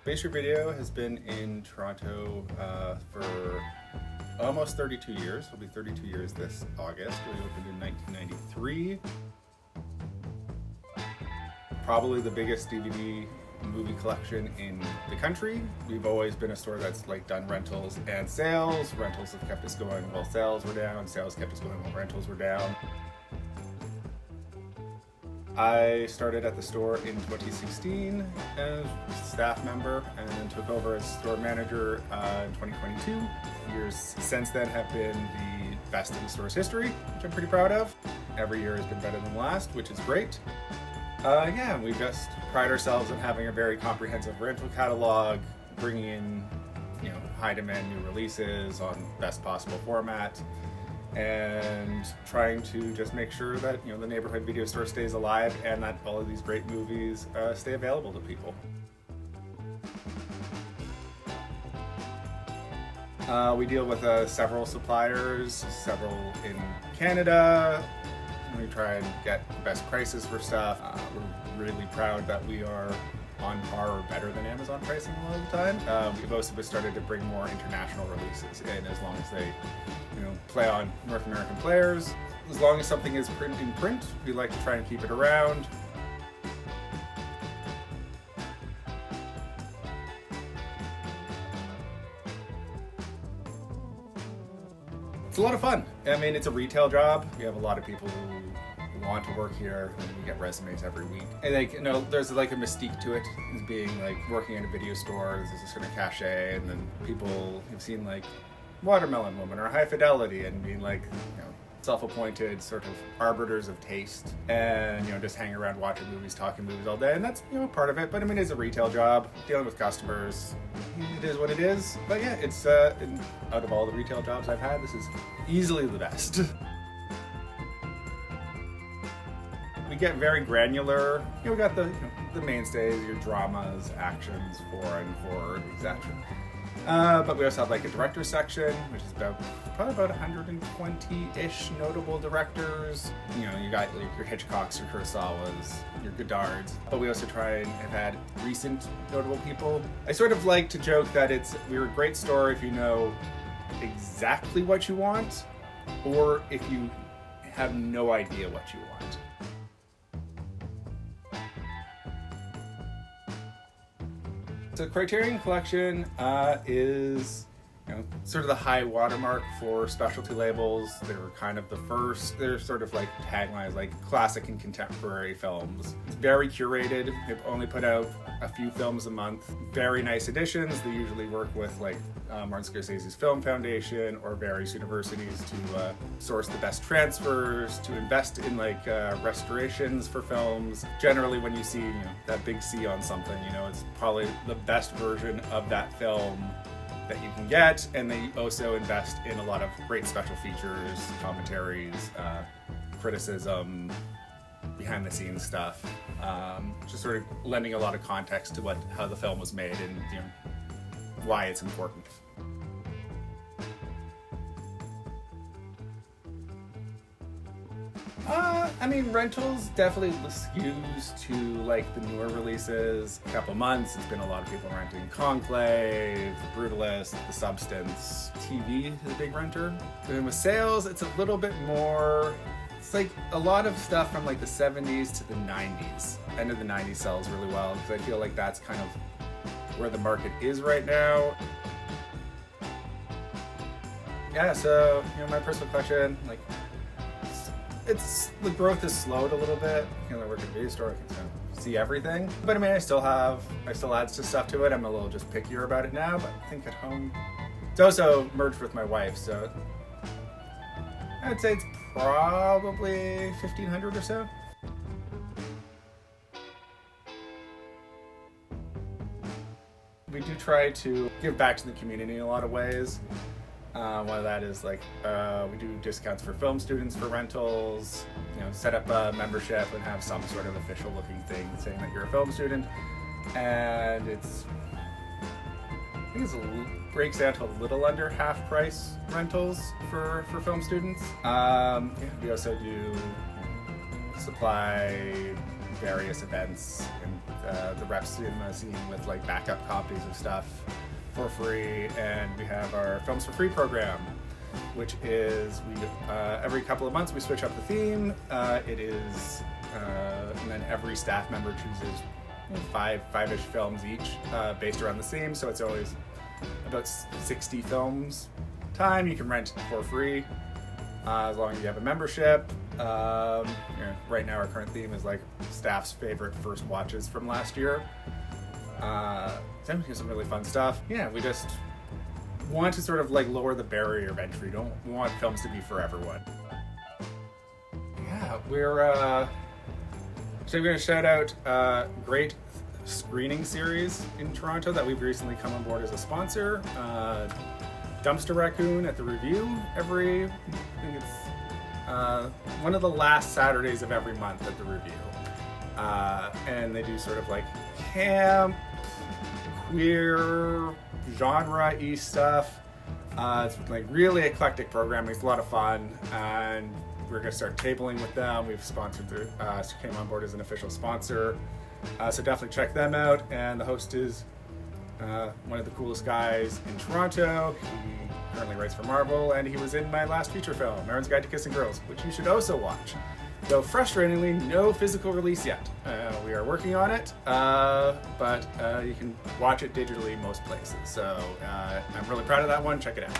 Bay Street Video has been in Toronto for almost 32 years. It'll be 32 years this August. We opened in 1993. Probably the biggest DVD movie collection in the country. We've always been a store that's done rentals and sales. Rentals have kept us going while sales were down. Sales kept us going while rentals were down. I started at the store in 2016 as a staff member and then took over as store manager in 2022. Years since then have been the best in the store's history, which I'm pretty proud of. Every year has been better than the last, which is great. We just pride ourselves on having a very comprehensive rental catalog, bringing in high demand new releases on best possible format, and trying to just make sure that the neighborhood video store stays alive and that all of these great movies stay available to people. We deal with several suppliers, several in Canada. We try and get the best prices for stuff. We're really proud that we are on par or better than Amazon pricing a lot of the time. We've also started to bring more international releases in, as long as they play on North American players. As long as something is in print, we like to try and keep it around. It's a lot of fun. I mean, it's a retail job. We have a lot of people who want to work here, and we get resumes every week. And there's a mystique to it, as being working in a video store. There's a certain cachet, and then people have seen Watermelon Woman or High Fidelity, and being self-appointed sort of arbiters of taste, and just hang around watching movies, talking movies all day, and that's part of it. But I mean, it's a retail job, dealing with customers. It is what it is. But yeah, it's out of all the retail jobs I've had, this is easily the best. We get very granular. We got the mainstays, your dramas, actions, foreign, horror, etc. But we also have a director section, which is probably about 120-ish notable directors. You got your Hitchcocks, your Kurosawas, your Godards. But we also try and have had recent notable people. I sort of like to joke that we're a great store if you know exactly what you want, or if you have no idea what you want. The Criterion Collection is sort of the high watermark for specialty labels. They were kind of the first. They're sort of taglines classic and contemporary films. It's very curated. They've only put out a few films a month. Very nice editions. They usually work with Martin Scorsese's Film Foundation or various universities to source the best transfers, to invest in restorations for films. Generally, when you see that big C on something, it's probably the best version of that film that you can get. And they also invest in a lot of great special features, commentaries, criticism, behind the scenes stuff, just sort of lending a lot of context to how the film was made and why it's important. I mean, rentals definitely skews to the newer releases. A couple months, it's been a lot of people renting Conclave, The Brutalist, The Substance. TV is a big renter. And with sales, it's a little bit more. It's a lot of stuff from the 70s to the 90s. End of the 90s sells really well because I feel that's kind of where the market is right now. Yeah, so my personal collection, the growth has slowed a little bit. I work at a video store, I can kind of see everything. But I mean, I still add stuff to it. I'm a little just pickier about it now, but I think at home, it's also merged with my wife, so I'd say it's probably 1,500 or so. We do try to give back to the community in a lot of ways. One of that is we do discounts for film students for rentals, set up a membership and have some sort of official looking thing saying that you're a film student. And I think it breaks down to a little under half price rentals for film students. We also do supply various events in the rep cinema scene with like backup copies of stuff for free. And we have our Films for Free program, which is every couple of months we switch up the theme. And then every staff member chooses five-ish films each based around the theme. So it's always about 60 films time you can rent for free as long as you have a membership. Right now our current theme is like staff's favorite first watches from last year. So we do some really fun stuff. Yeah, we just want to sort of like lower the barrier of entry. We want films to be for everyone. Yeah, we're going to shout out great screening series in Toronto that we've recently come on board as a sponsor. Dumpster Raccoon at the Review I think it's one of the last Saturdays of every month at the Review. And they do sort of like camp, queer, genre-y stuff. It's like really eclectic programming. It's a lot of fun, and we're going to start tabling with them. We've came on board as an official sponsor. So definitely check them out. And the host is one of the coolest guys in Toronto. He currently writes for Marvel, and he was in my last feature film, Aaron's Guide to Kissing Girls, which you should also watch. Though frustratingly, no physical release yet. We are working on it, but you can watch it digitally most places. So I'm really proud of that one. Check it out.